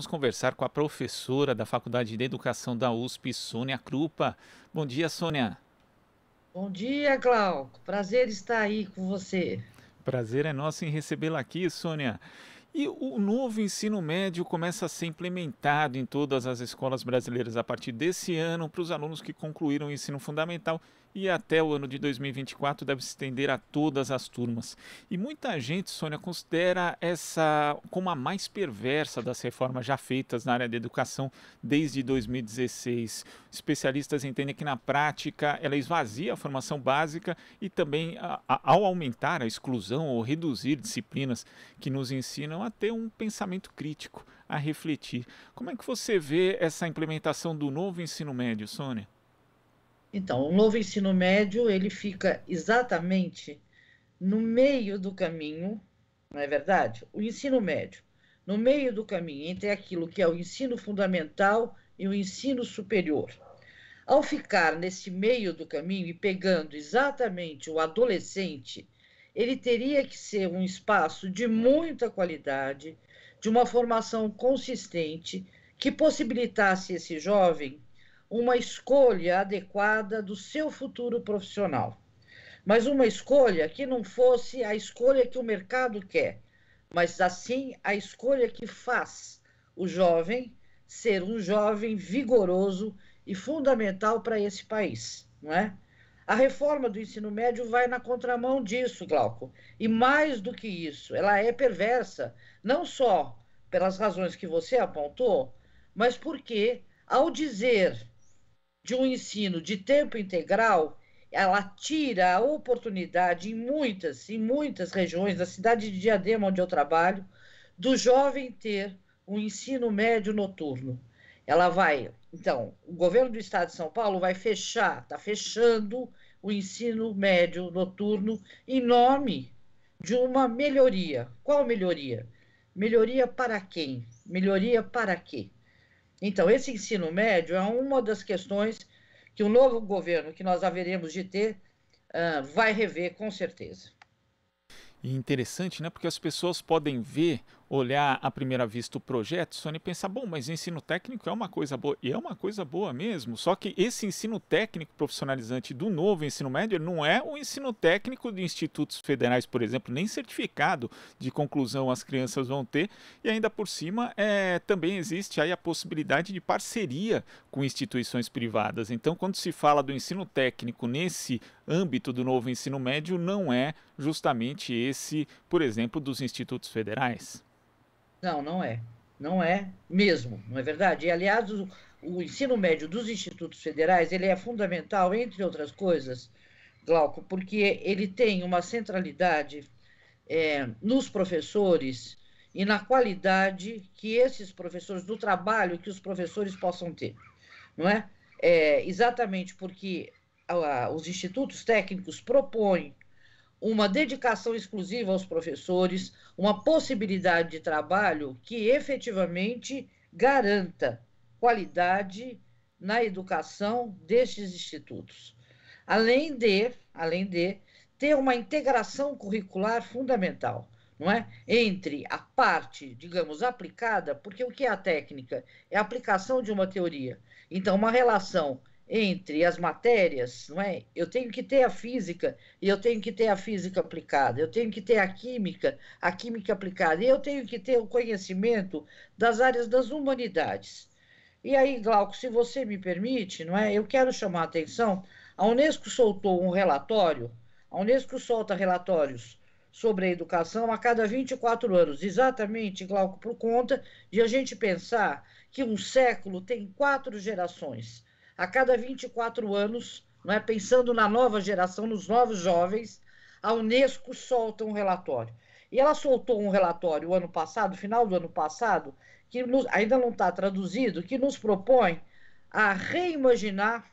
Vamos conversar com a professora da Faculdade de Educação da USP, Sônia Krupa. Bom dia, Sônia. Bom dia, Glauco. Prazer estar aí com você. Prazer é nosso em recebê-la aqui, Sônia. E o novo ensino médio começa a ser implementado em todas as escolas brasileiras a partir desse ano para os alunos que concluíram o ensino fundamental e até o ano de 2024 deve se estender a todas as turmas. E muita gente, Sônia, considera essa como a mais perversa das reformas já feitas na área da educação desde 2016. Especialistas entendem que na prática ela esvazia a formação básica e também ao aumentar a exclusão ou reduzir disciplinas que nos ensinam a ter um pensamento crítico, a refletir. Como é que você vê essa implementação do novo ensino médio, Sônia? Então, o novo ensino médio, ele fica exatamente no meio do caminho, não é verdade? O ensino médio, no meio do caminho entre aquilo que é o ensino fundamental e o ensino superior. Ao ficar nesse meio do caminho e pegando exatamente o adolescente, ele teria que ser um espaço de muita qualidade, de uma formação consistente, que possibilitasse esse jovem uma escolha adequada do seu futuro profissional. Mas uma escolha que não fosse a escolha que o mercado quer, mas assim a escolha que faz o jovem ser um jovem vigoroso e fundamental para esse país, não é? A reforma do ensino médio vai na contramão disso, Glauco. E mais do que isso, ela é perversa, não só pelas razões que você apontou, mas porque, ao dizer de um ensino de tempo integral, ela tira a oportunidade em muitas regiões da cidade de Diadema, onde eu trabalho, do jovem ter um ensino médio noturno. Ela vai, então, o governo do estado de São Paulo vai fechar, está fechando o ensino médio noturno em nome de uma melhoria. Qual melhoria? Melhoria para quem? Melhoria para quê? Então, esse ensino médio é uma das questões que o novo governo que nós haveremos de ter vai rever com certeza. E interessante, né? Porque as pessoas podem ver, olhar à primeira vista o projeto, Sônia, e pensar, bom, mas ensino técnico é uma coisa boa. E é uma coisa boa mesmo. Só que esse ensino técnico profissionalizante do novo ensino médio não é o ensino técnico de institutos federais, por exemplo, nem certificado de conclusão as crianças vão ter. E ainda por cima, também existe aí a possibilidade de parceria com instituições privadas. Então, quando se fala do ensino técnico nesse âmbito do novo ensino médio, não é justamente esse, por exemplo, dos institutos federais. Não, não é. Não é mesmo, não é verdade? E, aliás, o ensino médio dos institutos federais, ele é fundamental, entre outras coisas, Glauco, porque ele tem uma centralidade nos professores e na qualidade que esses professores, do trabalho que os professores possam ter, não é? Exatamente porque os institutos técnicos propõem uma dedicação exclusiva aos professores, uma possibilidade de trabalho que efetivamente garanta qualidade na educação destes institutos. Além de ter uma integração curricular fundamental, não é? Entre a parte, digamos, aplicada, porque o que é a técnica? É a aplicação de uma teoria. Então, uma relação entre as matérias, não é? Eu tenho que ter a física e eu tenho que ter a física aplicada, eu tenho que ter a química aplicada, e eu tenho que ter o conhecimento das áreas das humanidades. E aí, Glauco, se você me permite, não é? Eu quero chamar a atenção. A Unesco soltou um relatório, a Unesco solta relatórios sobre a educação a cada 24 anos, exatamente, Glauco, por conta de a gente pensar que um século tem 4 gerações. A cada 24 anos, não é, pensando na nova geração, nos novos jovens, a Unesco solta um relatório. E ela soltou um relatório o ano passado, final do ano passado, que ainda não está traduzido, que nos propõe a reimaginar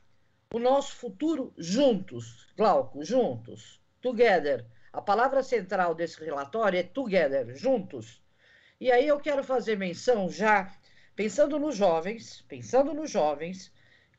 o nosso futuro juntos, Glauco, juntos, together. A palavra central desse relatório é together, juntos. E aí eu quero fazer menção já, pensando nos jovens,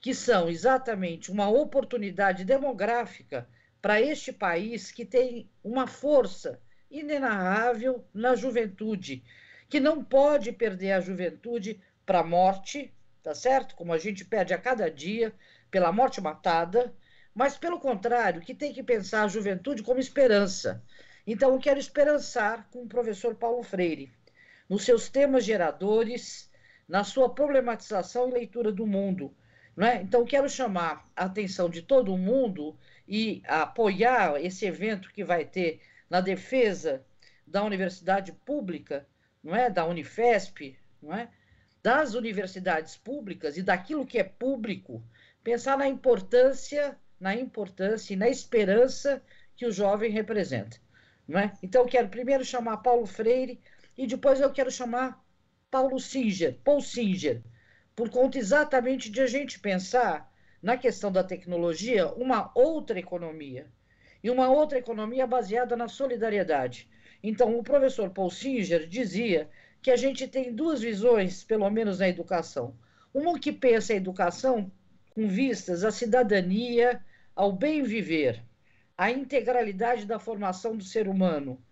que são exatamente uma oportunidade demográfica para este país que tem uma força inenarrável na juventude, que não pode perder a juventude para a morte, tá certo? Como a gente perde a cada dia pela morte matada, mas pelo contrário, que tem que pensar a juventude como esperança. Então, eu quero esperançar com o professor Paulo Freire, nos seus temas geradores, na sua problematização e leitura do mundo. Não é? Então, quero chamar a atenção de todo mundo e apoiar esse evento que vai ter na defesa da universidade pública, não é? Da Unifesp, não é? Das universidades públicas e daquilo que é público, pensar na importância e na esperança que o jovem representa. Não é? Então, eu quero primeiro chamar Paulo Freire e depois eu quero chamar Paul Singer, por conta exatamente de a gente pensar na questão da tecnologia uma outra economia, e uma outra economia baseada na solidariedade. Então, o professor Paul Singer dizia que a gente tem duas visões, pelo menos na educação. Uma que pensa a educação com vistas à cidadania, ao bem viver, à integralidade da formação do ser humano,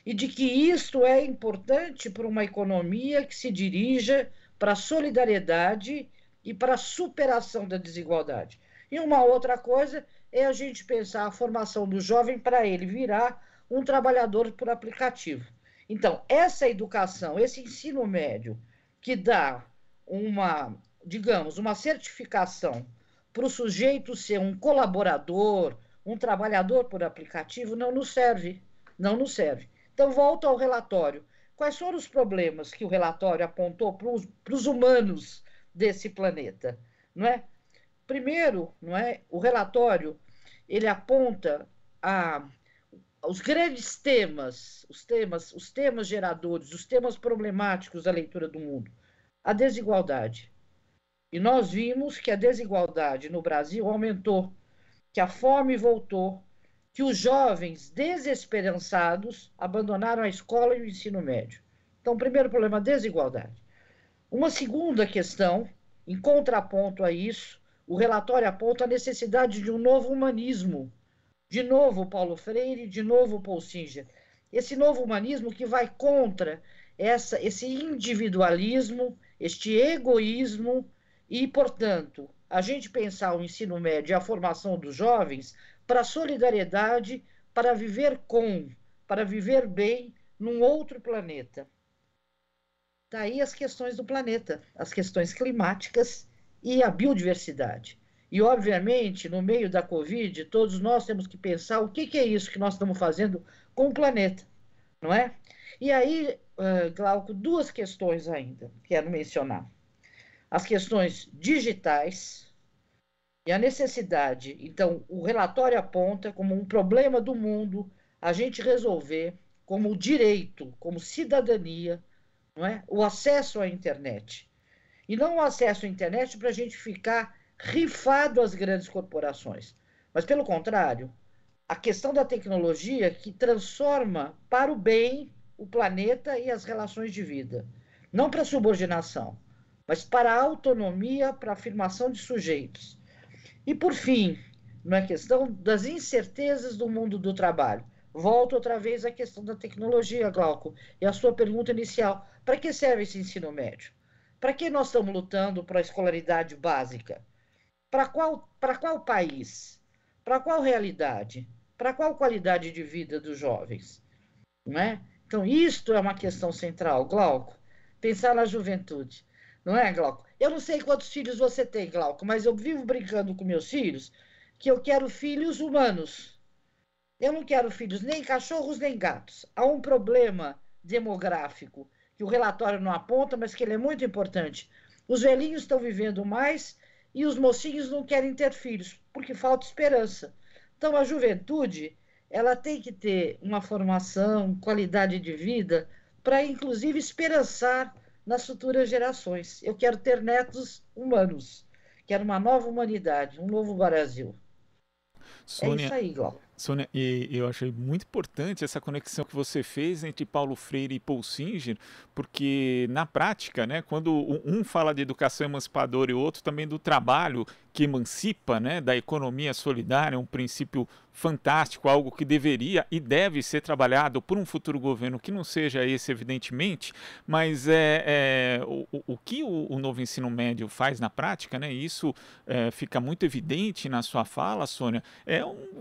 e de que isto é importante para uma economia que se dirija para a solidariedade e para a superação da desigualdade. E uma outra coisa é a gente pensar a formação do jovem para ele virar um trabalhador por aplicativo. Então, essa educação, esse ensino médio que dá digamos, uma certificação para o sujeito ser um colaborador, um trabalhador por aplicativo, não nos serve. Não nos serve. Então, volto ao relatório. Quais foram os problemas que o relatório apontou para os humanos desse planeta? Não é? Primeiro, não é? O relatório ele aponta os grandes temas, os temas geradores, os temas problemáticos da leitura do mundo. A desigualdade. E nós vimos que a desigualdade no Brasil aumentou, que a fome voltou, que os jovens desesperançados abandonaram a escola e o ensino médio. Então, primeiro problema, a desigualdade. Uma segunda questão, em contraponto a isso, o relatório aponta a necessidade de um novo humanismo. De novo, Paulo Freire, de novo, Paul Singer. Esse novo humanismo que vai contra esse individualismo, este egoísmo e, portanto, a gente pensar o ensino médio e a formação dos jovens para a solidariedade, para viver bem num outro planeta. Daí as questões do planeta, as questões climáticas e a biodiversidade. E, obviamente, no meio da Covid, todos nós temos que pensar o que é isso que nós estamos fazendo com o planeta, não é? E aí, Glauco, duas questões ainda quero mencionar. As questões digitais e a necessidade. Então, o relatório aponta como um problema do mundo a gente resolver como direito, como cidadania, não é? O acesso à internet. E não o acesso à internet para a gente ficar rifado às grandes corporações, mas, pelo contrário, a questão da tecnologia que transforma para o bem o planeta e as relações de vida. Não para subordinação, mas para a autonomia, para a afirmação de sujeitos. E, por fim, na questão das incertezas do mundo do trabalho. Volto outra vez à questão da tecnologia, Glauco, e a sua pergunta inicial. Para que serve esse ensino médio? Para que nós estamos lutando para a escolaridade básica? Para qual país? Para qual realidade? Para qual qualidade de vida dos jovens? Não é? Então, isto é uma questão central, Glauco. Pensar na juventude. Não é, Glauco? Eu não sei quantos filhos você tem, Glauco, mas eu vivo brincando com meus filhos que eu quero filhos humanos. Eu não quero filhos nem cachorros nem gatos. Há um problema demográfico que o relatório não aponta, mas que ele é muito importante. Os velhinhos estão vivendo mais e os mocinhos não querem ter filhos, porque falta esperança. Então, a juventude ela tem que ter uma formação, qualidade de vida, para, inclusive, esperançar nas futuras gerações. Eu quero ter netos humanos. Quero uma nova humanidade, um novo Brasil. Sônia, é isso aí, Glauco. Sônia, e eu achei muito importante essa conexão que você fez entre Paulo Freire e Paul Singer, porque na prática, né, quando um fala de educação emancipadora e o outro também do trabalho que emancipa, né, da economia solidária, um princípio fantástico, algo que deveria e deve ser trabalhado por um futuro governo que não seja esse, evidentemente, mas o que o novo ensino médio faz na prática, né? E isso fica muito evidente na sua fala, Sônia,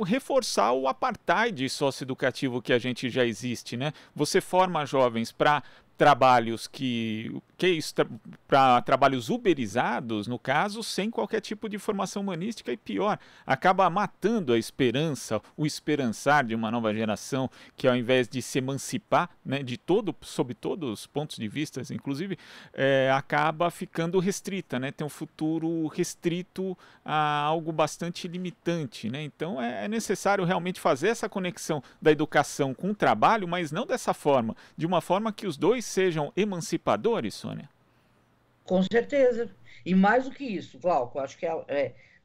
reforçar o apartheid socioeducativo que a gente já existe, né? Você forma jovens para trabalhos para trabalhos uberizados, no caso, sem qualquer tipo de formação humanística e pior, acaba matando a esperança, o esperançar de uma nova geração que ao invés de se emancipar, né, sob todos os pontos de vista, inclusive, acaba ficando restrita, né, tem um futuro restrito a algo bastante limitante, né? Então é necessário realmente fazer essa conexão da educação com o trabalho, mas não dessa forma, de uma forma que os dois sejam emancipadores, Sônia? Com certeza. E mais do que isso, Glauco, acho que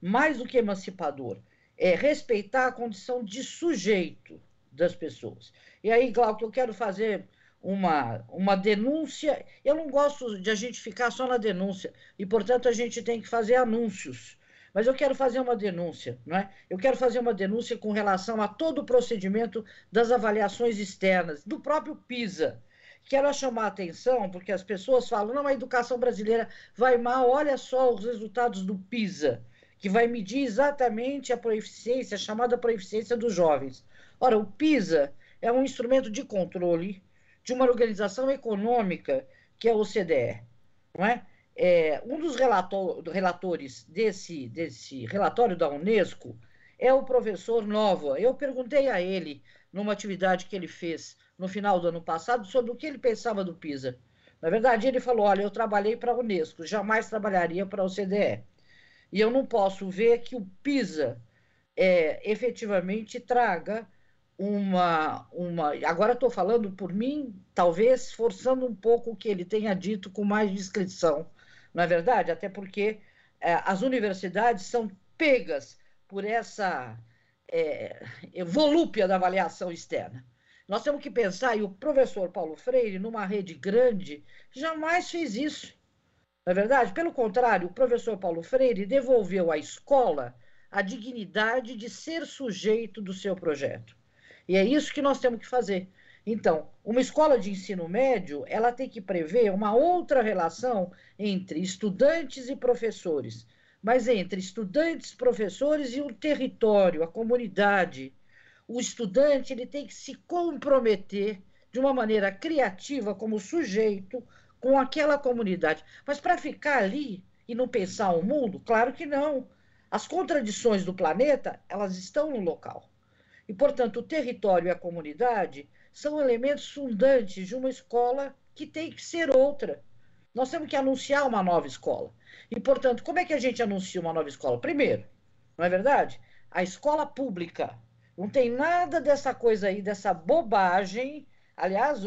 mais do que emancipador, é respeitar a condição de sujeito das pessoas. E aí, Glauco, eu quero fazer uma denúncia. Eu não gosto de a gente ficar só na denúncia, e, portanto, a gente tem que fazer anúncios. Mas eu quero fazer uma denúncia, não é? Eu quero fazer uma denúncia com relação a todo o procedimento das avaliações externas, do próprio PISA. Quero chamar a atenção, porque as pessoas falam, não, a educação brasileira vai mal, olha só os resultados do PISA, que vai medir exatamente a proeficiência, a chamada proeficiência dos jovens. Ora, o PISA é um instrumento de controle de uma organização econômica, que é a OCDE, não é? Um dos relatores desse relatório da Unesco é o professor Nova. Eu perguntei a ele, numa atividade que ele fez no final do ano passado, sobre o que ele pensava do PISA. Na verdade, ele falou, olha, eu trabalhei para a Unesco, jamais trabalharia para a OCDE. E eu não posso ver que o PISA efetivamente traga Agora estou falando por mim, talvez forçando um pouco o que ele tenha dito com mais discrição, não é verdade? Até porque as universidades são pegas por essa volúpia da avaliação externa. Nós temos que pensar, e o professor Paulo Freire, numa rede grande, jamais fez isso. Não é verdade? Pelo contrário, o professor Paulo Freire devolveu à escola a dignidade de ser sujeito do seu projeto. E é isso que nós temos que fazer. Então, uma escola de ensino médio, ela tem que prever uma outra relação entre estudantes e professores, mas entre estudantes, professores e o território, a comunidade. O estudante ele tem que se comprometer de uma maneira criativa como sujeito com aquela comunidade. Mas para ficar ali e não pensar o mundo, claro que não. As contradições do planeta, elas estão no local. E, portanto, o território e a comunidade são elementos fundantes de uma escola que tem que ser outra. Nós temos que anunciar uma nova escola. E, portanto, como é que a gente anuncia uma nova escola? Primeiro, não é verdade? A escola pública. Não tem nada dessa coisa aí, dessa bobagem. Aliás,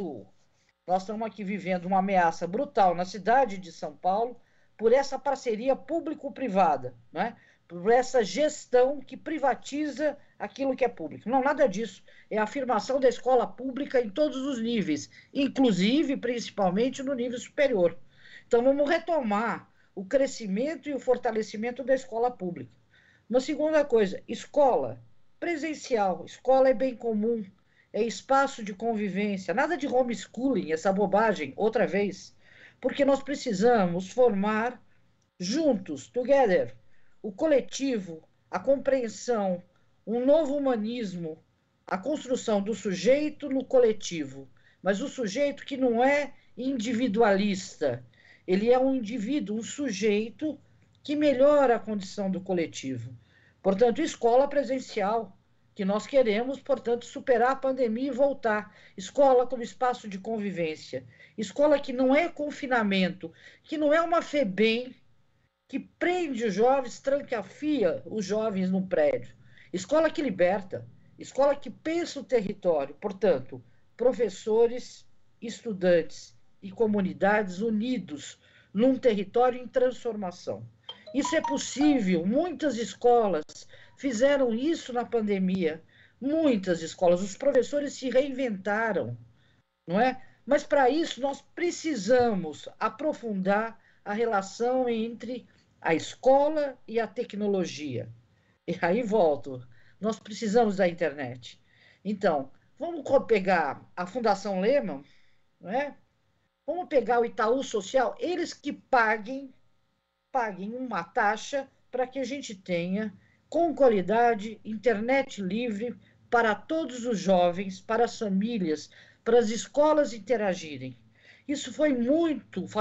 nós estamos aqui vivendo uma ameaça brutal na cidade de São Paulo por essa parceria público-privada, né? Por essa gestão que privatiza aquilo que é público. Não, nada disso. É a afirmação da escola pública em todos os níveis, inclusive, principalmente, no nível superior. Então, vamos retomar o crescimento e o fortalecimento da escola pública. Uma segunda coisa, escola presencial. Escola é bem comum, é espaço de convivência. Nada de homeschooling, essa bobagem, outra vez. Porque nós precisamos formar juntos, together, o coletivo, a compreensão, um novo humanismo, a construção do sujeito no coletivo, mas o sujeito que não é individualista, ele é um indivíduo, um sujeito que melhora a condição do coletivo. Portanto, escola presencial, que nós queremos, portanto, superar a pandemia e voltar. Escola como espaço de convivência. Escola que não é confinamento, que não é uma FEBEM, que prende os jovens, trancafiia os jovens no prédio. Escola que liberta, escola que pensa o território. Portanto, professores, estudantes e comunidades unidos num território em transformação. Isso é possível. Muitas escolas fizeram isso na pandemia. Muitas escolas. Os professores se reinventaram, não é? Mas para isso nós precisamos aprofundar a relação entre a escola e a tecnologia. E aí volto. nós precisamos da internet. Então, vamos pegar a Fundação Lehman, não é? Vamos pegar o Itaú Social, eles que paguem uma taxa para que a gente tenha, com qualidade, internet livre para todos os jovens, para as famílias, para as escolas interagirem. Isso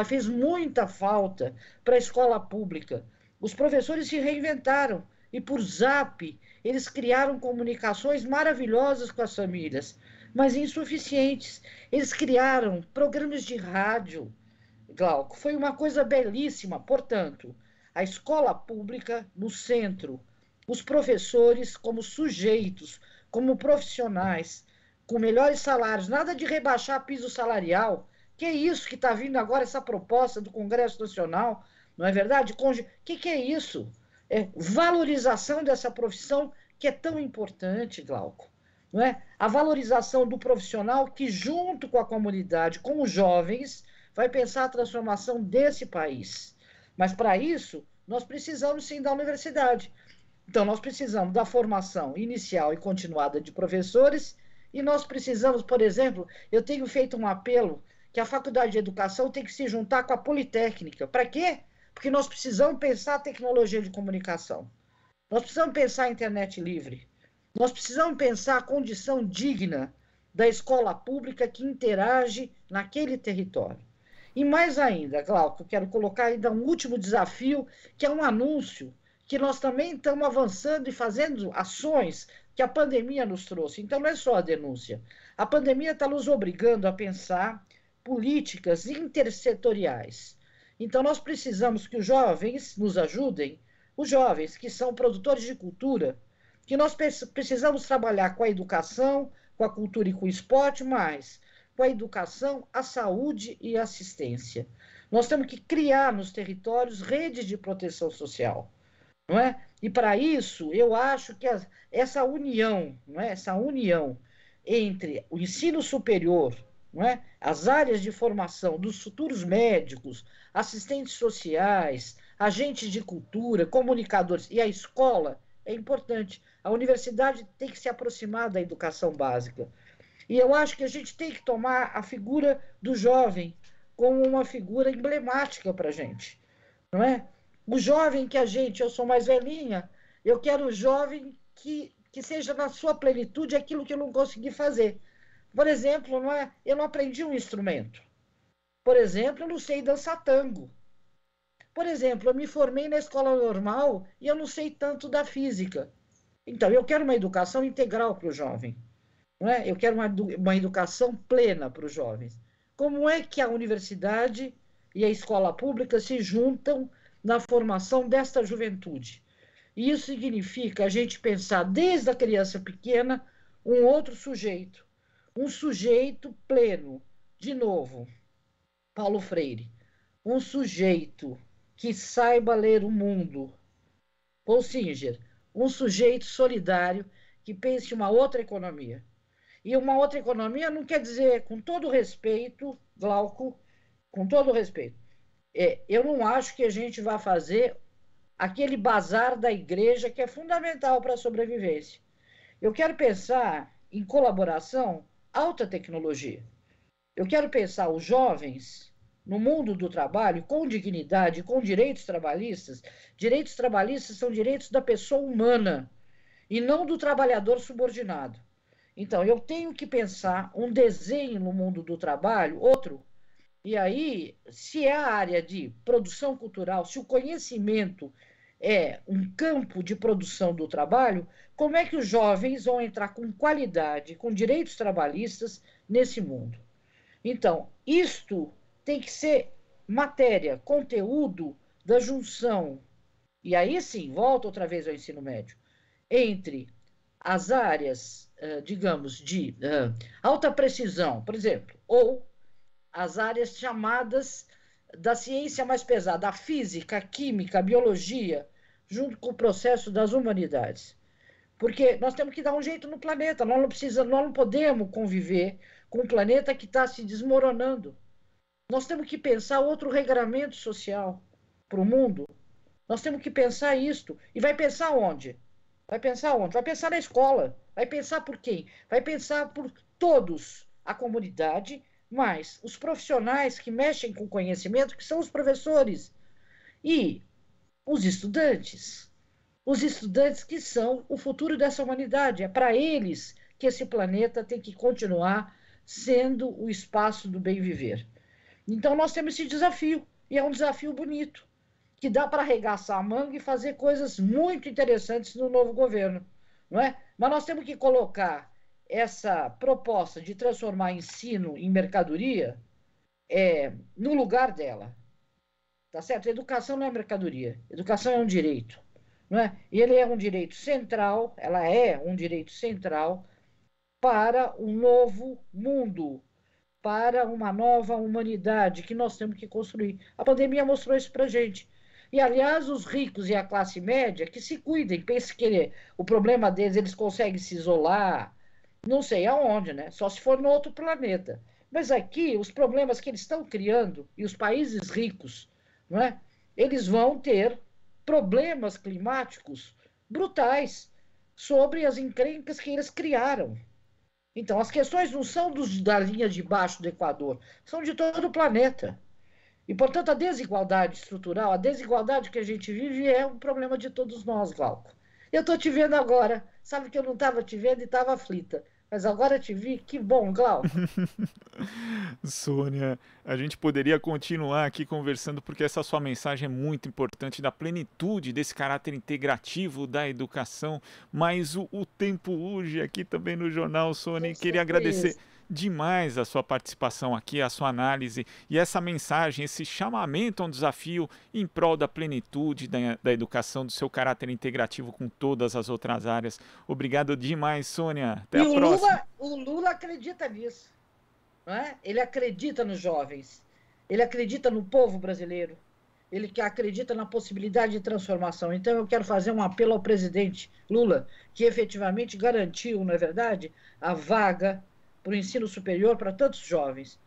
fez muita falta para a escola pública. Os professores se reinventaram e, por Zap, eles criaram comunicações maravilhosas com as famílias, mas insuficientes. Eles criaram programas de rádio, Glauco, foi uma coisa belíssima. Portanto, a escola pública no centro, os professores como sujeitos, como profissionais, com melhores salários, nada de rebaixar piso salarial. Que é isso que está vindo agora, essa proposta do Congresso Nacional, não é verdade? Que é isso? É valorização dessa profissão que é tão importante, Glauco. Não é? A valorização do profissional que, junto com a comunidade, com os jovens, vai pensar a transformação desse país. Mas, para isso, nós precisamos, sim, da universidade. Então, nós precisamos da formação inicial e continuada de professores e nós precisamos, por exemplo, eu tenho feito um apelo que a Faculdade de Educação tem que se juntar com a Politécnica. Para quê? Porque nós precisamos pensar a tecnologia de comunicação. Nós precisamos pensar a internet livre. Nós precisamos pensar a condição digna da escola pública que interage naquele território. E mais ainda, Glauco, eu quero colocar ainda um último desafio, que é um anúncio, que nós também estamos avançando e fazendo ações que a pandemia nos trouxe. Então, não é só a denúncia. A pandemia está nos obrigando a pensar políticas intersetoriais. Então, nós precisamos que os jovens nos ajudem, os jovens que são produtores de cultura, que nós precisamos trabalhar com a educação, com a cultura e com o esporte, mas com a educação, a saúde e a assistência. Nós temos que criar nos territórios redes de proteção social, não é? E para isso, eu acho que essa união, não é? Essa união entre o ensino superior, não é? As áreas de formação dos futuros médicos, assistentes sociais, agentes de cultura, comunicadores e a escola é importante. A universidade tem que se aproximar da educação básica. E eu acho que a gente tem que tomar a figura do jovem como uma figura emblemática para a gente, não é? O jovem que eu sou mais velhinha, eu quero o jovem que seja na sua plenitude aquilo que eu não consegui fazer. Por exemplo, não é? Eu não aprendi um instrumento. Por exemplo, eu não sei dançar tango. Por exemplo, eu me formei na escola normal e eu não sei tanto da física. Então, eu quero uma educação integral para o jovem. Não é? Eu quero uma educação plena para os jovens. Como é que a universidade e a escola pública se juntam na formação desta juventude? E isso significa a gente pensar desde a criança pequena um outro sujeito, um sujeito pleno. De novo, Paulo Freire, um sujeito que saiba ler o mundo. Paul Singer, um sujeito solidário que pense uma outra economia. E uma outra economia não quer dizer, com todo respeito, Glauco, com todo respeito, eu não acho que a gente vá fazer aquele bazar da igreja que é fundamental para a sobrevivência. Eu quero pensar em colaboração, alta tecnologia. Eu quero pensar os jovens no mundo do trabalho com dignidade, com direitos trabalhistas. Direitos trabalhistas são direitos da pessoa humana e não do trabalhador subordinado. Então, eu tenho que pensar um desenho no mundo do trabalho, outro. E aí, se é a área de produção cultural, se o conhecimento é um campo de produção do trabalho, como é que os jovens vão entrar com qualidade, com direitos trabalhistas nesse mundo? Então, isto tem que ser matéria, conteúdo da junção. E aí sim, volta outra vez ao ensino médio, entre as áreas, digamos, de alta precisão, por exemplo, ou as áreas chamadas da ciência mais pesada, a física, a química, a biologia, junto com o processo das humanidades. Porque nós temos que dar um jeito no planeta, nós não podemos conviver com um planeta que está se desmoronando. Nós temos que pensar outro regramento social para o mundo. Nós temos que pensar isto. E vai pensar onde? Vai pensar onde? Vai pensar na escola. Vai pensar por quem? Vai pensar por todos, a comunidade, mas os profissionais que mexem com conhecimento, que são os professores, e os estudantes. Os estudantes que são o futuro dessa humanidade. É para eles que esse planeta tem que continuar sendo o espaço do bem viver. Então, nós temos esse desafio, e é um desafio bonito, que dá para arregaçar a manga e fazer coisas muito interessantes no novo governo, não é? Mas nós temos que colocar essa proposta de transformar ensino em mercadoria no lugar dela, tá certo? Educação não é mercadoria, educação é um direito, não é? E ele é um direito central, ela é um direito central para um novo mundo, para uma nova humanidade que nós temos que construir. A pandemia mostrou isso para a gente. E, aliás, os ricos e a classe média que se cuidem, pensem que o problema deles, eles conseguem se isolar, não sei aonde, né? Só se for no outro planeta. Mas aqui, os problemas que eles estão criando, e os países ricos, não é? Eles vão ter problemas climáticos brutais sobre as encrencas que eles criaram. Então, as questões não são da linha de baixo do Equador, são de todo o planeta. E, portanto, a desigualdade estrutural, a desigualdade que a gente vive é um problema de todos nós, Glauco. Eu estou te vendo agora. Sabe que eu não estava te vendo e estava aflita. Mas agora te vi, que bom, Glauco. Sônia, a gente poderia continuar aqui conversando porque essa sua mensagem é muito importante da plenitude desse caráter integrativo da educação, mas o tempo urge aqui também no jornal, Sônia, e queria agradecer demais a sua participação aqui, a sua análise e essa mensagem, esse chamamento a um desafio em prol da plenitude da educação, do seu caráter integrativo com todas as outras áreas. Obrigado demais, Sônia. Até a próxima. O Lula acredita nisso. Não é? Ele acredita nos jovens, ele acredita no povo brasileiro, ele acredita na possibilidade de transformação. Então eu quero fazer um apelo ao presidente Lula, que efetivamente garantiu, não é verdade, a vaga para o ensino superior para tantos jovens.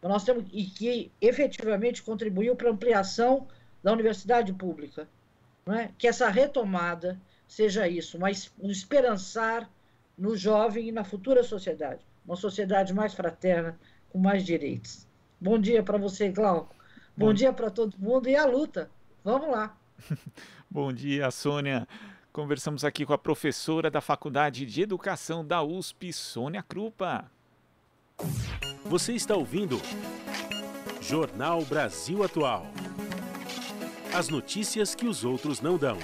Nós temos, e que efetivamente contribuiu para a ampliação da universidade pública. Não é? Que essa retomada seja isso, mas um esperançar no jovem e na futura sociedade. Uma sociedade mais fraterna, com mais direitos. Bom dia para você, Glauco. Bom dia para todo mundo e a luta. Vamos lá. Bom dia, Sônia. Conversamos aqui com a professora da Faculdade de Educação da USP, Sônia Krupa. Você está ouvindo Jornal Brasil Atual. As notícias que os outros não dão.